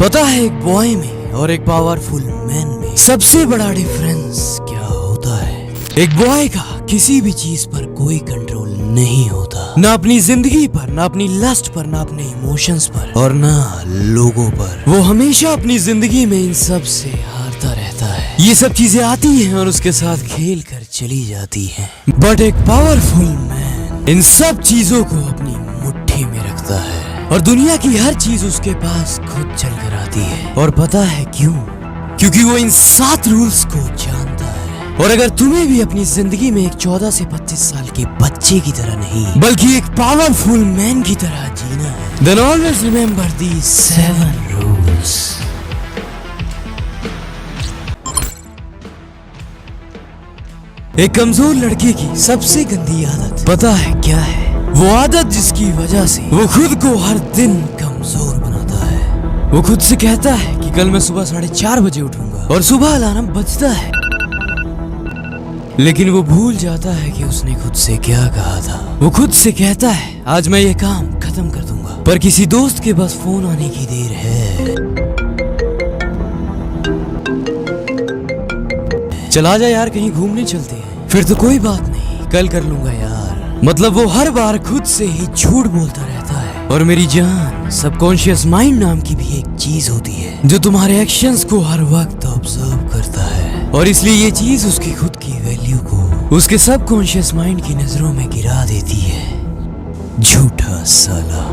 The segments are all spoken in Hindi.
पता है एक बॉय में और एक पावरफुल मैन में सबसे बड़ा डिफरेंस क्या होता है? एक बॉय का किसी भी चीज पर कोई कंट्रोल नहीं होता, ना अपनी जिंदगी पर, ना अपनी लस्ट पर, ना अपने इमोशंस पर और ना लोगों पर। वो हमेशा अपनी जिंदगी में इन सब से हारता रहता है। ये सब चीजें आती हैं और उसके साथ खेल कर चली जाती हैं। बट एक पावरफुल मैन इन सब चीजों को अपनी मुट्ठी में रखता है और दुनिया की हर चीज उसके पास खुद चल कर आती है। और पता है क्यों? क्योंकि वो इन 7 रूल्स को जानता है। और अगर तुम्हें भी अपनी जिंदगी में एक 14 से 25 साल के बच्चे की तरह नहीं बल्कि एक पावरफुल मैन की तरह जीना है, then always remember these 7 rules। एक कमजोर लड़के की सबसे गंदी आदत पता है क्या है? वो आदत जिसकी वजह से वो खुद को हर दिन कमजोर बनाता है। वो खुद से कहता है कि कल मैं सुबह 4:30 बजे उठूंगा और सुबह अलार्म बजता है, लेकिन वो भूल जाता है कि उसने खुद से क्या कहा था। वो खुद से कहता है आज मैं ये काम खत्म कर दूंगा, पर किसी दोस्त के बस फोन आने की देर है, चला जा यार कहीं घूमने चलते हैं। फिर तो कोई बात नहीं, कल कर लूंगा यार। मतलब वो हर बार खुद से ही झूठ बोलता रहता है। और मेरी जान, सबकॉन्शियस माइंड नाम की भी एक चीज होती है जो तुम्हारे एक्शंस को हर वक्त ऑब्जर्व करता है, और इसलिए ये चीज उसकी खुद की वैल्यू को उसके सबकॉन्शियस माइंड की नजरों में गिरा देती है। झूठा साला।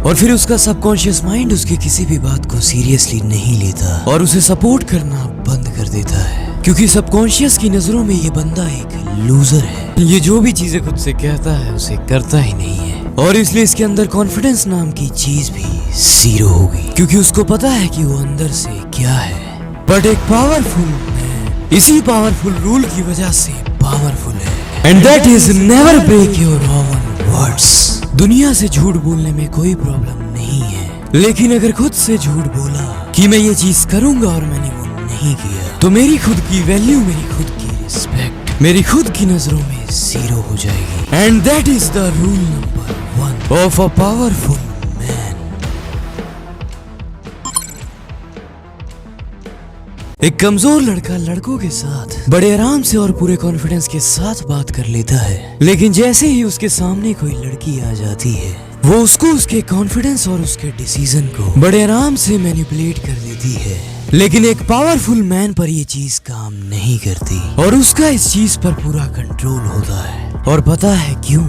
और फिर उसका सबकॉन्शियस माइंड उसकी किसी भी बात को सीरियसली नहीं लेता और उसे सपोर्ट करना बंद कर देता है, क्योंकि सबकॉन्शियस की नजरों में ये बंदा एक लूजर है। ये जो भी चीजें खुद से कहता है उसे करता ही नहीं है, और इसलिए इसके अंदर कॉन्फिडेंस नाम की चीज भी 0 होगी, क्योंकि उसको पता है कि वो अंदर से क्या है। बट एक पावरफुल मैन इसी पावरफुल रूल की वजह से पावरफुल है, and that is never break your own words. दुनिया से झूठ बोलने में कोई प्रॉब्लम नहीं है, लेकिन अगर खुद से झूठ बोला कि मैं ये चीज करूंगा और मैंने वो नहीं किया, तो मेरी खुद की वैल्यू, मेरी खुद की रिस्पेक्ट, मेरी खुद की नजरों में 0 हो जाएगी। And that is the rule number 1 of a powerful man. एक कमजोर लड़का लड़कों के साथ बड़े आराम से और पूरे कॉन्फिडेंस के साथ बात कर लेता है, लेकिन जैसे ही उसके सामने कोई लड़की आ जाती है, वो उसको उसके कॉन्फिडेंस और उसके डिसीजन को बड़े आराम से मैनिपुलेट कर देती है। लेकिन एक पावरफुल मैन पर ये चीज काम नहीं करती और उसका इस चीज पर पूरा कंट्रोल होता है। और पता है क्यों?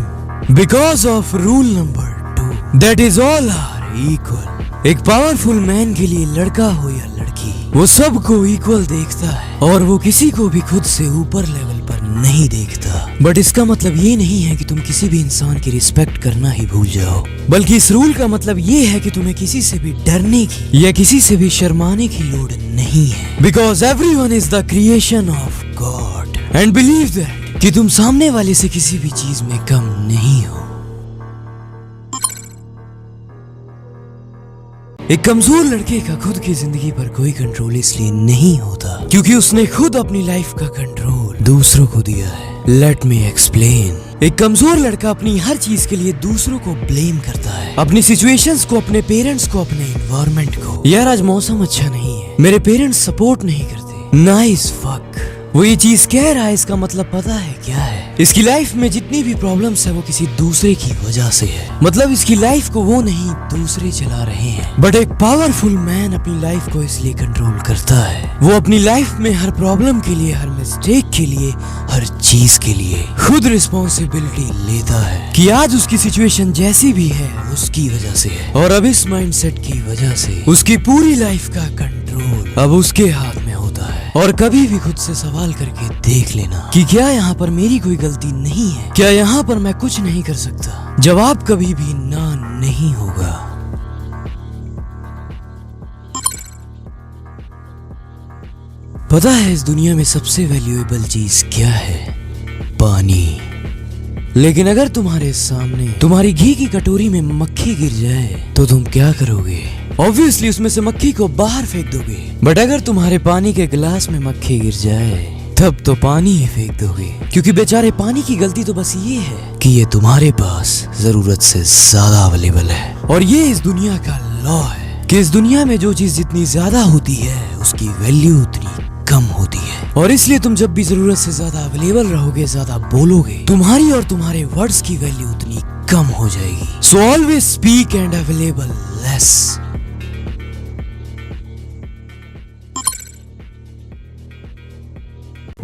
Because of rule number 2, that is all are equal. एक पावरफुल मैन के लिए लड़का हो या लड़की, वो सबको इक्वल देखता है और वो किसी को भी खुद से ऊपर लेवल पर नहीं देखता। बट इसका मतलब ये नहीं है कि तुम किसी भी इंसान की रिस्पेक्ट करना ही भूल जाओ, बल्कि इस रूल का मतलब ये है कि तुम्हें किसी से भी डरने की या किसी से भी शर्माने की लोड़ नहीं है। Because everyone is the creation of God, and believe that कि तुम सामने वाले से किसी भी चीज में कम नहीं हो। एक कमजोर लड़के का खुद की जिंदगी पर कोई कंट्रोल इसलिए नहीं होता क्योंकि उसने खुद अपनी लाइफ का कंट्रोल दूसरों को दिया है। Let me explain. एक कमजोर लड़का अपनी हर चीज के लिए दूसरों को ब्लेम करता है, अपनी सिचुएशंस को, अपने पेरेंट्स को, अपने एनवायरनमेंट को। यार आज मौसम अच्छा नहीं है, मेरे पेरेंट्स सपोर्ट नहीं करते। Nice fuck. वो ये चीज कह रहा है, इसका मतलब पता है क्या है? इसकी लाइफ में जितनी भी प्रॉब्लम्स है वो किसी दूसरे की वजह से है। मतलब इसकी लाइफ को वो नहीं, दूसरे चला रहे हैं। बट एक पावरफुल मैन अपनी लाइफ को इसलिए कंट्रोल करता है, वो अपनी लाइफ में हर प्रॉब्लम के लिए, हर मिस्टेक के लिए, हर चीज के लिए खुद रिस्पॉन्सिबिलिटी लेता है कि आज उसकी सिचुएशन जैसी भी है उसकी वजह से है, और अब इस माइंडसेट की वजह से उसकी पूरी लाइफ का कंट्रोल अब उसके हाथ में होता है। और कभी भी खुद से सवाल करके देख लेना कि क्या यहाँ पर मेरी कोई गलती नहीं है, क्या यहाँ पर मैं कुछ नहीं कर सकता? जवाब कभी भी ना नहीं होगा। पता है इस दुनिया में सबसे वैल्यूएबल चीज क्या है? पानी। लेकिन अगर तुम्हारे सामने तुम्हारी घी की कटोरी में मक्खी गिर जाए तो तुम क्या करोगे? ऑब्वियसली उसमें से मक्खी को बाहर फेंक दोगे। बट अगर तुम्हारे पानी के गिलास में मक्खी गिर जाए तब तो पानी ही फेंक दोगे, क्योंकि बेचारे पानी की गलती तो बस ये है कि ये तुम्हारे पास जरूरत से ज्यादा अवेलेबल है, और ये इस दुनिया का लॉ है। कि इस दुनिया में जो चीज जितनी ज्यादा होती है उसकी वैल्यू उतनी कम होती है, और इसलिए तुम जब भी जरूरत से ज्यादा अवेलेबल रहोगे, ज्यादा बोलोगे, तुम्हारी और तुम्हारे वर्ड्स की वैल्यू उतनी कम हो जाएगी। So always speak and available less.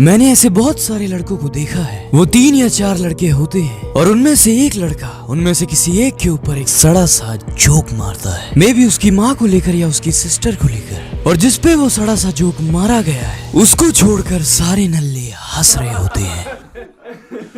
मैंने ऐसे बहुत सारे लड़कों को देखा है, वो 3 या 4 लड़के होते हैं और उनमें से एक लड़का उनमें से किसी एक के ऊपर एक सड़ा सा जोक मारता है, मे बी उसकी माँ को लेकर या उसकी सिस्टर को लेकर, और जिसपे वो सड़ा सा जोक मारा गया है उसको छोड़कर सारे नल्ले हंस रहे होते हैं।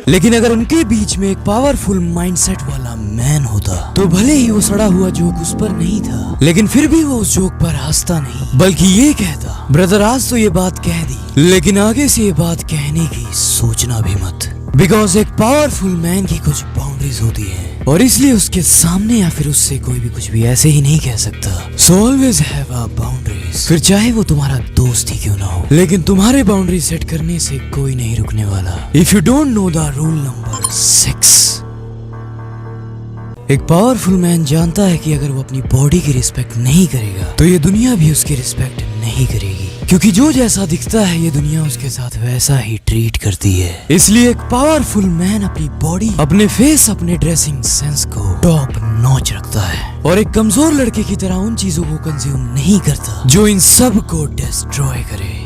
लेकिन अगर उनके बीच में एक पावरफुल माइंडसेट वाला मैन होता तो भले ही वो सड़ा हुआ जोक उस पर नहीं था, लेकिन फिर भी वो उस जोक पर हंसता नहीं, बल्कि ये कहता, ब्रदर आज तो ये बात कह दी, लेकिन आगे से ये बात कहने की सोचना भी मत, बिकॉज एक पावरफुल मैन की कुछ बाउंड्रीज होती हैं और इसलिए उसके सामने या फिर उससे कोई भी कुछ भी ऐसे ही नहीं कह सकता। So always have a boundaries, फिर चाहे वो तुम्हारा दोस्त ही क्यों ना हो, लेकिन तुम्हारे बाउंड्री सेट करने से कोई नहीं रुकने वाला। If you don't know the rule number 6, एक पावरफुल मैन जानता है कि अगर वो अपनी बॉडी की रिस्पेक्ट नहीं करेगा तो ये दुनिया भी उसकी रिस्पेक्ट नहीं करेगी, क्योंकि जो जैसा दिखता है ये दुनिया उसके साथ वैसा ही ट्रीट करती है। इसलिए एक पावरफुल मैन अपनी बॉडी, अपने फेस, अपने ड्रेसिंग सेंस को टॉप नॉच रखता है और एक कमजोर लड़के की तरह उन चीजों को कंज्यूम नहीं करता जो इन सब को डिस्ट्रॉय करे।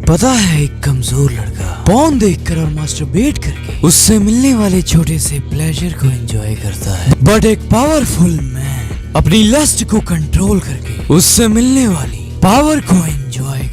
पता है, एक कमजोर लड़का पॉर्न देखकर और मास्टरबेट करके उससे मिलने वाले छोटे से प्लेजर को एंजॉय करता है, बट एक पावरफुल मैन अपनी लस्ट को कंट्रोल करके उससे मिलने वाली पावर को एंजॉय